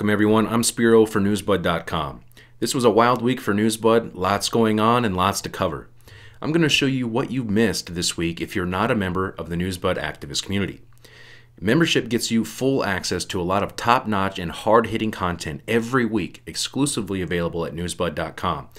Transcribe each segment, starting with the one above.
Welcome everyone, I'm Spiro for Newsbud.com. This was a wild week for Newsbud, lots going on and lots to cover. I'm going to show you what you missed this week if you're not a member of the Newsbud activist community. Membership gets you full access to a lot of top-notch and hard-hitting content every week, exclusively available at Newsbud.com.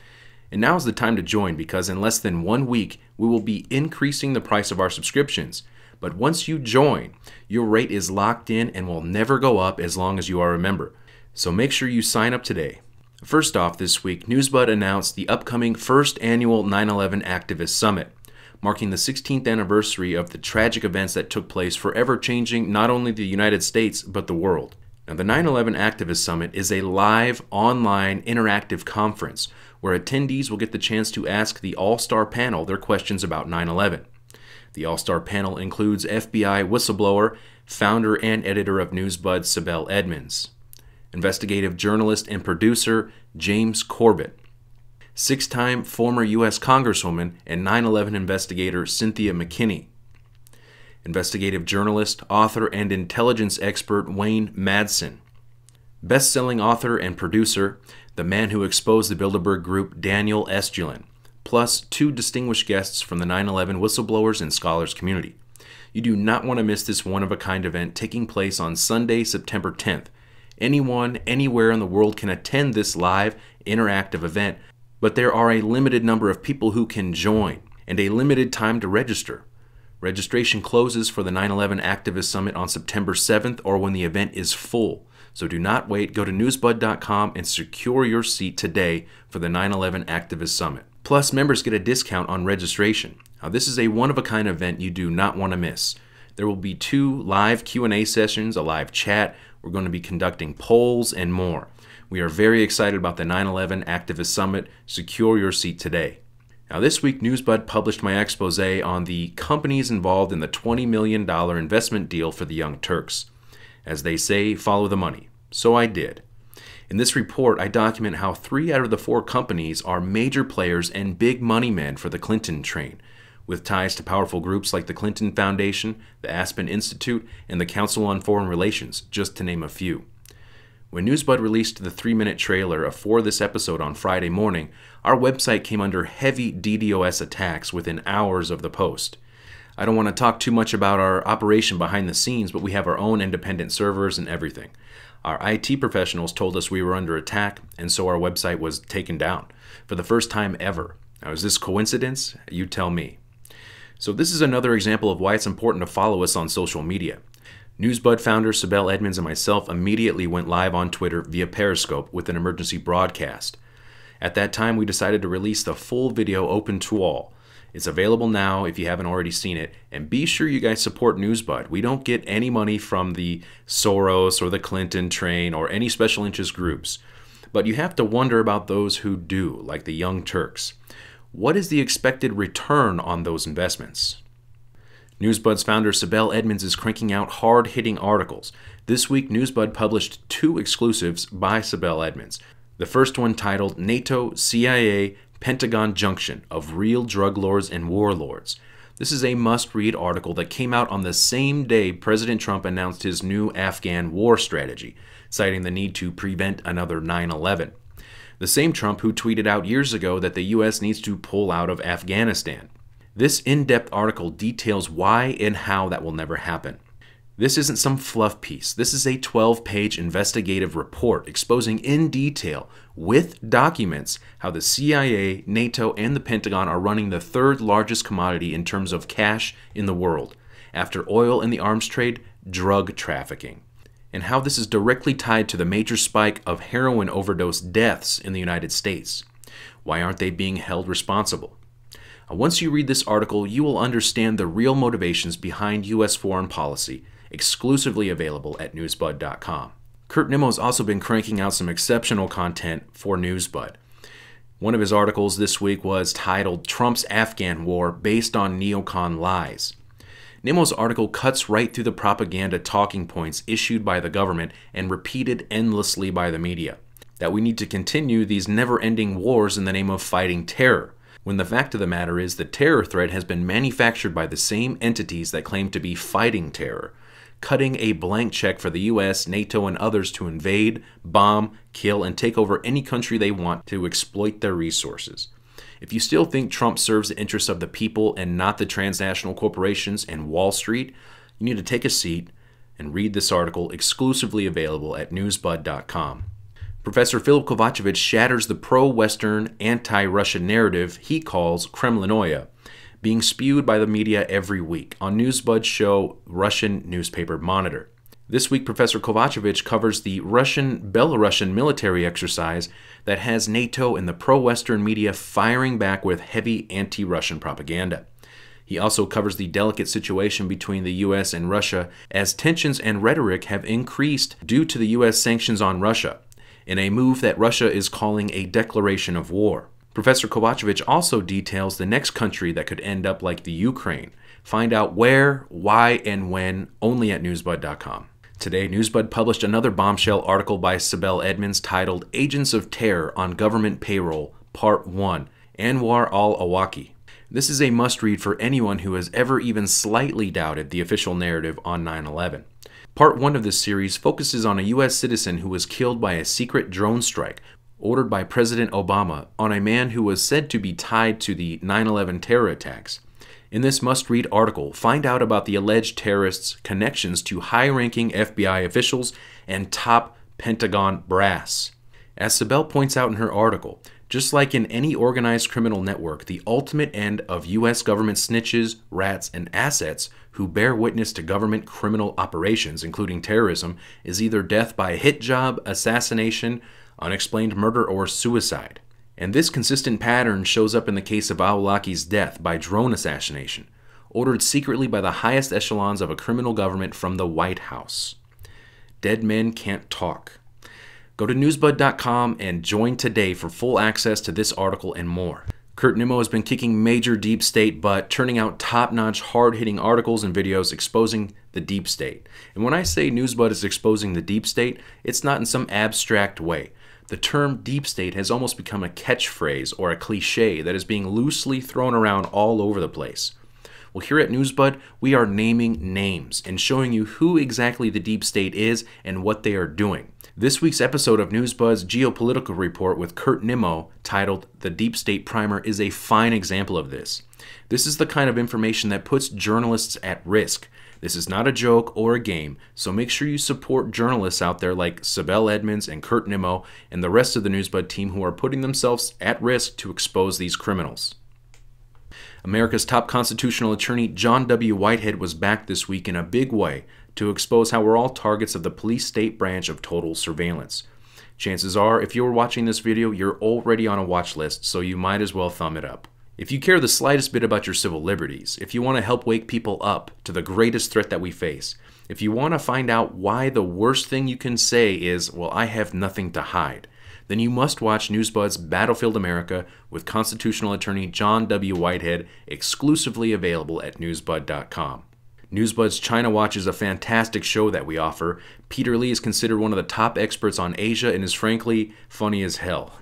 And now is the time to join because in less than 1 week, we will be increasing the price of our subscriptions. But once you join, your rate is locked in and will never go up as long as you are a member. So make sure you sign up today. First off, this week, Newsbud announced the upcoming first annual 9/11 Activist Summit, marking the 16th anniversary of the tragic events that took place, forever changing not only the United States, but the world. Now, the 9/11 Activist Summit is a live, online, interactive conference where attendees will get the chance to ask the all-star panel their questions about 9/11. The all-star panel includes FBI whistleblower, founder and editor of Newsbud, Sibel Edmonds, investigative journalist and producer James Corbett, six-time former U.S. Congresswoman and 9/11 investigator Cynthia McKinney, investigative journalist, author, and intelligence expert Wayne Madsen, best-selling author and producer, the man who exposed the Bilderberg Group, Daniel Estulin, plus 2 distinguished guests from the 9/11 whistleblowers and scholars community. You do not want to miss this one-of-a-kind event taking place on Sunday, September 10th. Anyone, anywhere in the world can attend this live, interactive event, but there are a limited number of people who can join and a limited time to register. Registration closes for the 9/11 Activist Summit on September 7th or when the event is full. So do not wait. Go to newsbud.com and secure your seat today for the 9/11 Activist Summit. Plus, members get a discount on registration. Now, this is a one-of-a-kind event you do not want to miss. There will be 2 live Q&A sessions, a live chat. We're going to be conducting polls and more. We are very excited about the 9/11 Activist Summit. Secure your seat today. Now, this week, Newsbud published my expose on the companies involved in the $20 million investment deal for the Young Turks. As they say, follow the money. So I did. In this report, I document how 3 out of the 4 companies are major players and big money men for the Clinton train, with ties to powerful groups like the Clinton Foundation, the Aspen Institute, and the Council on Foreign Relations, just to name a few. When Newsbud released the 3-minute trailer for this episode on Friday morning, our website came under heavy DDoS attacks within hours of the post. I don't want to talk too much about our operation behind the scenes, but we have our own independent servers and everything. Our IT professionals told us we were under attack, and so our website was taken down for the first time ever. Now, is this coincidence? You tell me. So this is another example of why it's important to follow us on social media. Newsbud founder Sibel Edmonds and myself immediately went live on Twitter via Periscope with an emergency broadcast. At that time, we decided to release the full video open to all. It's available now if you haven't already seen it, and be sure you guys support Newsbud. We don't get any money from the Soros or the Clinton train or any special interest groups. But you have to wonder about those who do, like the Young Turks. What is the expected return on those investments? Newsbud's founder Sibel Edmonds is cranking out hard-hitting articles. This week, Newsbud published 2 exclusives by Sibel Edmonds. The first one titled NATO-CIA-Pentagon Junction of Real Druglords and Warlords. This is a must-read article that came out on the same day President Trump announced his new Afghan war strategy, citing the need to prevent another 9/11. The same Trump who tweeted out years ago that the U.S. needs to pull out of Afghanistan. This in-depth article details why and how that will never happen. This isn't some fluff piece. This is a 12-page investigative report exposing in detail, with documents, how the CIA, NATO, and the Pentagon are running the 3rd largest commodity in terms of cash in the world, after oil and the arms trade, drug trafficking, and how this is directly tied to the major spike of heroin overdose deaths in the United States. Why aren't they being held responsible? Once you read this article, you will understand the real motivations behind U.S. foreign policy, exclusively available at newsbud.com. Kurt Nimmo's also been cranking out some exceptional content for Newsbud. One of his articles this week was titled Trump's Afghan War Based on Neocon Lies. Nimmo's article cuts right through the propaganda talking points issued by the government and repeated endlessly by the media, that we need to continue these never-ending wars in the name of fighting terror, when the fact of the matter is the terror threat has been manufactured by the same entities that claim to be fighting terror. cutting a blank check for the US, NATO, and others to invade, bomb, kill, and take over any country they want to exploit their resources. If you still think Trump serves the interests of the people and not the transnational corporations and Wall Street, you need to take a seat and read this article exclusively available at newsbud.com. Professor Philip Kovacevic shatters the pro-Western, anti-Russian narrative he calls Kremlinoia, being spewed by the media every week on Newsbud's show Russian Newspaper Monitor. This week, Professor Kovacevic covers the Russian-Belarusian military exercise that has NATO and the pro-Western media firing back with heavy anti-Russian propaganda. He also covers the delicate situation between the U.S. and Russia as tensions and rhetoric have increased due to the U.S. sanctions on Russia, in a move that Russia is calling a declaration of war. Professor Kovacevic also details the next country that could end up like the Ukraine. Find out where, why, and when only at newsbud.com. Today, Newsbud published another bombshell article by Sibel Edmonds titled Agents of Terror on Government Payroll, Part 1, Anwar Al-Awlaki. This is a must-read for anyone who has ever even slightly doubted the official narrative on 9/11. Part 1 of this series focuses on a U.S. citizen who was killed by a secret drone strike ordered by President Obama on a man who was said to be tied to the 9/11 terror attacks. In this must-read article, find out about the alleged terrorists' connections to high-ranking FBI officials and top Pentagon brass. As Sibel points out in her article, just like in any organized criminal network, the ultimate end of U.S. government snitches, rats, and assets who bear witness to government criminal operations, including terrorism, is either death by hit job, assassination, unexplained murder, or suicide. And this consistent pattern shows up in the case of Al-Awlaki's death by drone assassination, ordered secretly by the highest echelons of a criminal government from the White House. Dead men can't talk. Go to newsbud.com and join today for full access to this article and more. Kurt Nimmo has been kicking major deep state butt, turning out top-notch, hard-hitting articles and videos exposing the deep state. And when I say Newsbud is exposing the deep state, it's not in some abstract way. The term deep state has almost become a catchphrase or a cliche that is being loosely thrown around all over the place. Well, here at Newsbud, we are naming names and showing you who exactly the deep state is and what they are doing. This week's episode of Newsbud's Geopolitical Report with Kurt Nimmo, titled The Deep State Primer, is a fine example of this. This is the kind of information that puts journalists at risk. This is not a joke or a game, so make sure you support journalists out there like Sibel Edmonds and Kurt Nimmo and the rest of the Newsbud team who are putting themselves at risk to expose these criminals. America's top constitutional attorney, John W. Whitehead, was back this week in a big way to expose how we're all targets of the police state branch of total surveillance. Chances are, if you're watching this video, you're already on a watch list, so you might as well thumb it up. If you care the slightest bit about your civil liberties, if you want to help wake people up to the greatest threat that we face, if you want to find out why the worst thing you can say is, well, I have nothing to hide, then you must watch Newsbud's Battlefield America with constitutional attorney John W. Whitehead, exclusively available at newsbud.com. Newsbud's China Watch is a fantastic show that we offer. Peter Lee is considered one of the top experts on Asia and is frankly funny as hell.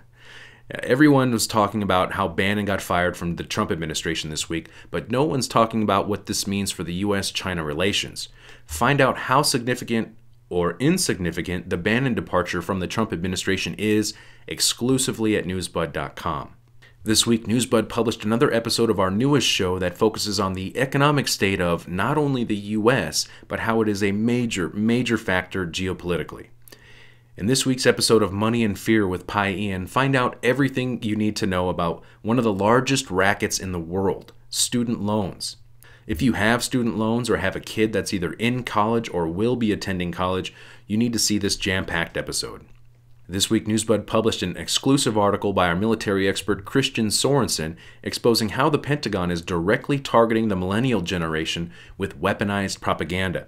Everyone was talking about how Bannon got fired from the Trump administration this week, but no one's talking about what this means for the U.S.-China relations. Find out how significant or insignificant the Bannon departure from the Trump administration is exclusively at newsbud.com. This week, Newsbud published another episode of our newest show that focuses on the economic state of not only the U.S., but how it is a major factor geopolitically. In this week's episode of Money and Fear with Pi Ian, find out everything you need to know about one of the largest rackets in the world, student loans. If you have student loans or have a kid that's either in college or will be attending college, you need to see this jam-packed episode. This week, Newsbud published an exclusive article by our military expert Christian Sorensen exposing how the Pentagon is directly targeting the millennial generation with weaponized propaganda,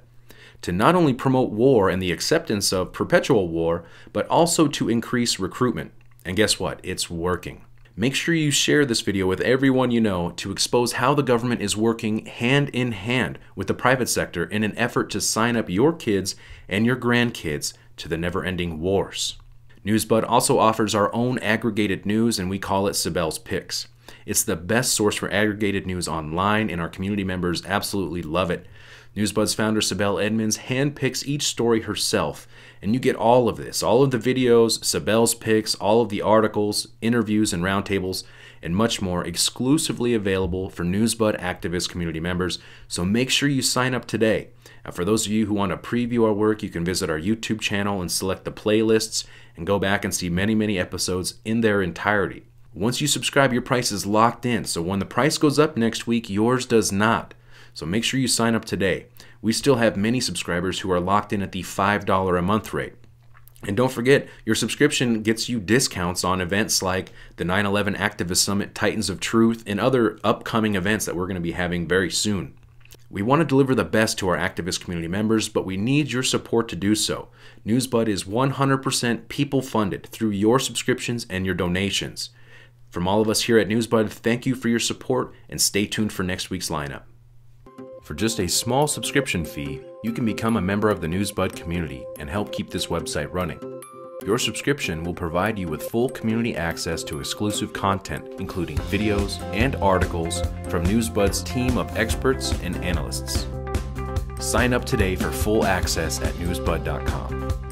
to not only promote war and the acceptance of perpetual war, but also to increase recruitment. And guess what? It's working. Make sure you share this video with everyone you know to expose how the government is working hand in hand with the private sector in an effort to sign up your kids and your grandkids to the never-ending wars. Newsbud also offers our own aggregated news, and we call it Sibel's Picks. It's the best source for aggregated news online, and our community members absolutely love it. Newsbud's founder, Sibel Edmonds, handpicks each story herself, and you get all of this, all of the videos, Sibel's picks, all of the articles, interviews, and roundtables, and much more exclusively available for Newsbud activist community members, so make sure you sign up today. Now, for those of you who want to preview our work, you can visit our YouTube channel and select the playlists and go back and see many episodes in their entirety. Once you subscribe, your price is locked in, so when the price goes up next week, yours does not. So make sure you sign up today. We still have many subscribers who are locked in at the $5 a month rate. And don't forget, your subscription gets you discounts on events like the 9/11 Activist Summit, Titans of Truth, and other upcoming events that we're going to be having very soon. We want to deliver the best to our activist community members, but we need your support to do so. Newsbud is 100% people funded through your subscriptions and your donations. From all of us here at Newsbud, thank you for your support, and stay tuned for next week's lineup. For just a small subscription fee, you can become a member of the Newsbud community and help keep this website running. Your subscription will provide you with full community access to exclusive content, including videos and articles from Newsbud's team of experts and analysts. Sign up today for full access at newsbud.com.